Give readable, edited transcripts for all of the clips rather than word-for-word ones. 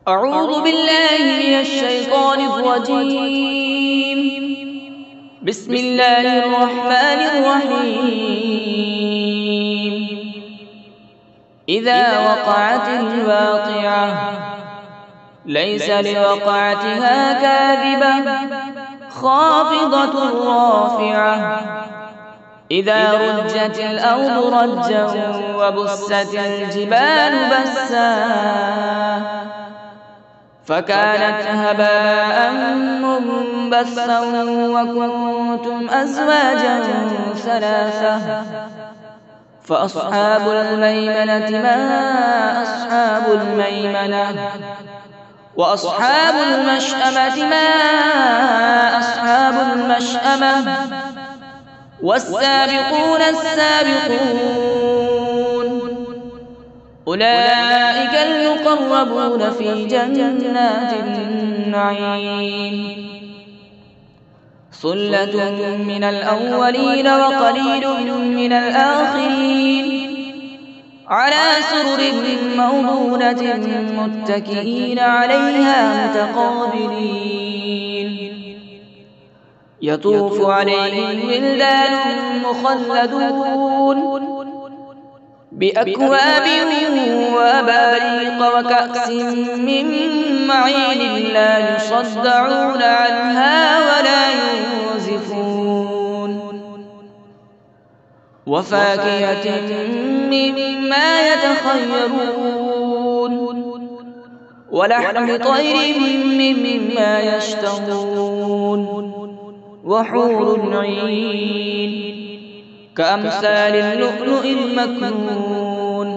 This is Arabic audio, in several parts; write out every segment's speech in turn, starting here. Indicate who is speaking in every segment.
Speaker 1: أعوذ بالله من الشيطان الرجيم. بسم الله الرحمن الرحيم. إذا وقعت الواقعة ليس لوقعتها كاذبة خافضة رافعة إذا رجت الأرض رجا وبست الجبال بسا فكانت هباء منبثا وكنتم أزواجا ثلاثة فأصحاب الميمنة ما أصحاب الميمنة وأصحاب المشأمة ما أصحاب المشأمة والسابقون السابقون أولئك المقربون في جنات النعيم ثلة من الأولين وقليل من الآخرين على سرر موضونة متكئين عليها متقابلين يطوف عليهم ولدان مخلدون بأكواب وأباريق وكأس من معين لا يصدعون عنها ولا ينزفون وفاكهة مما يتخيرون ولحم طير مما يشتهون وحور عين كأمثال اللؤلؤ المكنون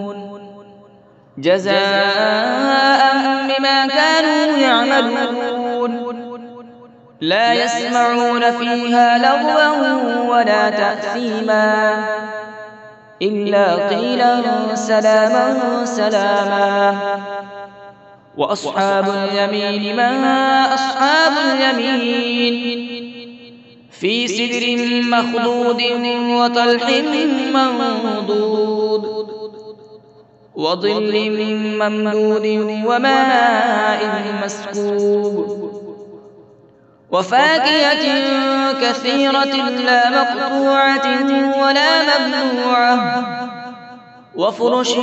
Speaker 1: جزاء بما كانوا يعملون لا يسمعون فيها لغوا ولا تأثيما إلا قيلا سلاما سلاما وأصحاب اليمين ما أصحاب اليمين في سدر مخضود وطلح منضود وظل ممدود وماء مسكوب وفاكهة كثيرة لا مقطوعة ولا ممنوعة وفرش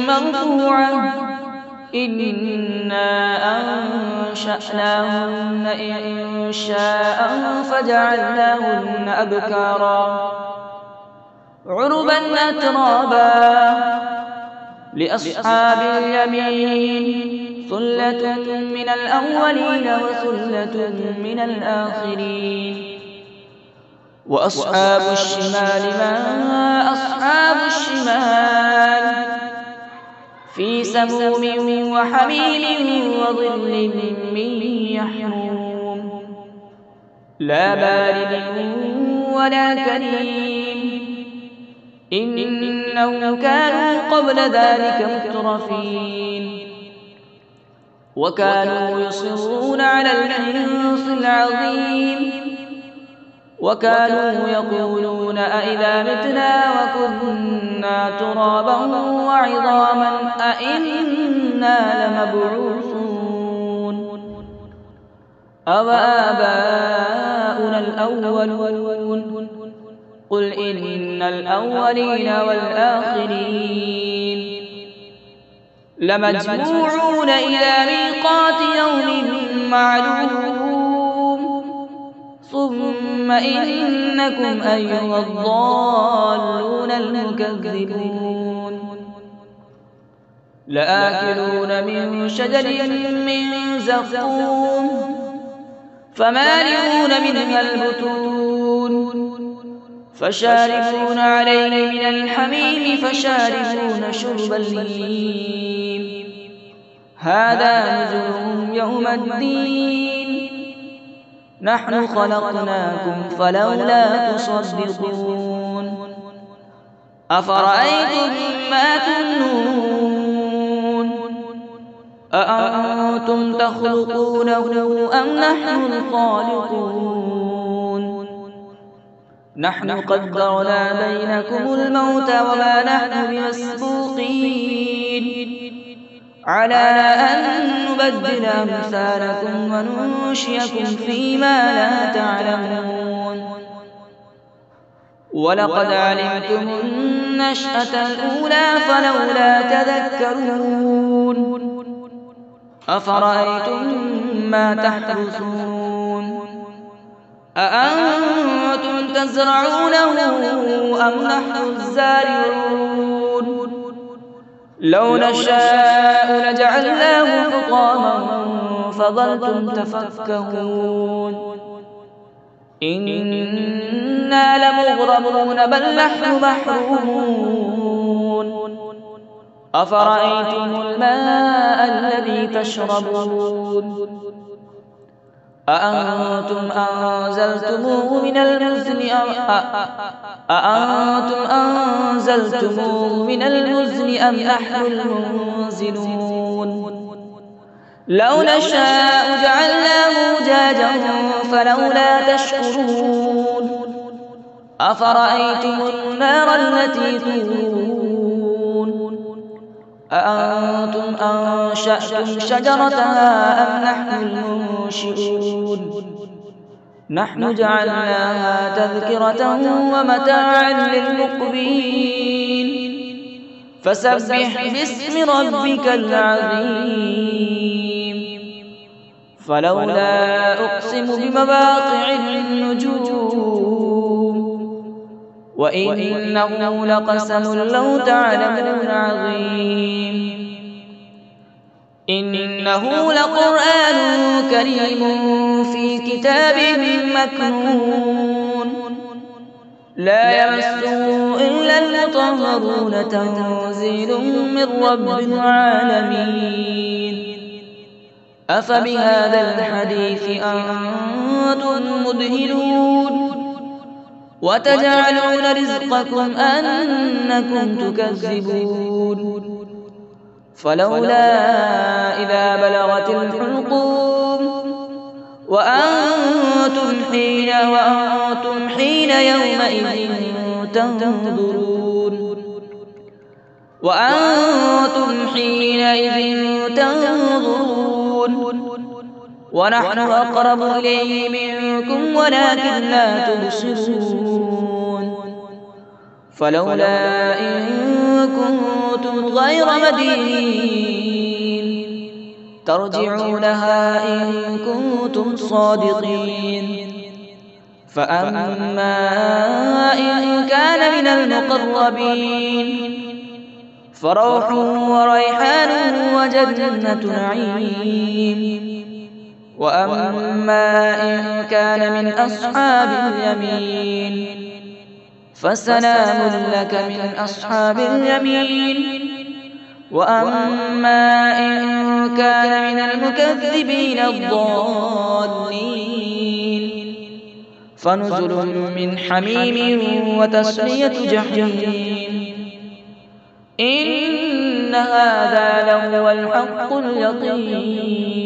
Speaker 1: مرفوعة إنا أنشأناهن إنشاء فجعلناهن أبكارا عربا أترابا لأصحاب اليمين ثلة من الأولين وثلة من الآخرين وأصحاب الشمال ما أصحاب الشمال في سموم وحميم وظل من يحموم لا بارد ولا كريم إنهم كانوا قبل ذلك مترفين وكانوا يصرون على الحنث العظيم وكانوا يقولون أئذا متنا وكنا ترابا وعظاما أئنا لمبعوثون أوآباؤنا الأولون قل إن الأولين والآخرين لمجموعون إلى ميقات يوم معلوم ثم إنكم أيها الضالون المكذبون لآكلون من شجر من زقوم فمالئون منها البطون فشاربون عليه من الحميم فشاربون شرب الهيم هذا نزلهم يوم الدين نحن خلقناكم فلولا تصدقون أفرأيتم ما تمنون أأنتم تخلقونه أم نحن الخالقون نحن قدرنا بينكم الموت وما نحن بمسبوقين على أن نبدل أمثالكم وننشئكم فيما لا تعلمون ولقد علمتم النشأة الأولى فلولا تذكرون أفرأيتم ما تحرثون أأنتم تزرعونه أم نحن الزارعون لو نشاء لجعلناه حطاما فظلتم تفكهون إنا لمغرمون بل نحن محرومون أفرأيتم الماء الذي تشربون أأنتم أنزلتموه من المزن أم نحن المنزلون لو نشاء جعلناه أجاجا فلولا تشكرون أفرأيتم النار التي تورون أأنتم أنشأتم شجرتها أم نحن المنشئون نحن جعلناها تذكرة ومتاعا للمقوين فسبح باسم ربك العظيم فلولا أقسم بمواقع النجوم وإنه لقسم لو تعلمون عظيم إنه لقرآن كريم في كتاب مكنون لا يمسه إلا المطهرون تنزيل من رب العالمين أفبهذا الحديث أنتم مدهنون وتجعلون رزقكم أنكم تكذبون فلولا إذا بلغت الحلقوم وأنتم حين يومئذ تنظرون ونحن أقرب إليه منكم ولكن لا تبصرون فلولا إن كنتم غير مدينين ترجعونها إن كنتم صادقين فأما إن كان من المقربين فروح وريحان وجنة نعيم وأما إن كان من أصحاب اليمين فسلام لك من أصحاب اليمين وأما إن كان من المكذبين الضالين فنزل من حميم وتسلية جحيم إن هذا لهو الحق اليقين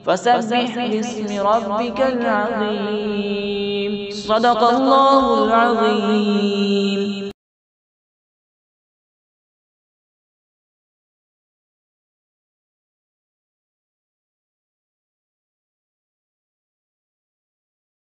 Speaker 1: فسبح باسم ربك العظيم صدق الله العظيم.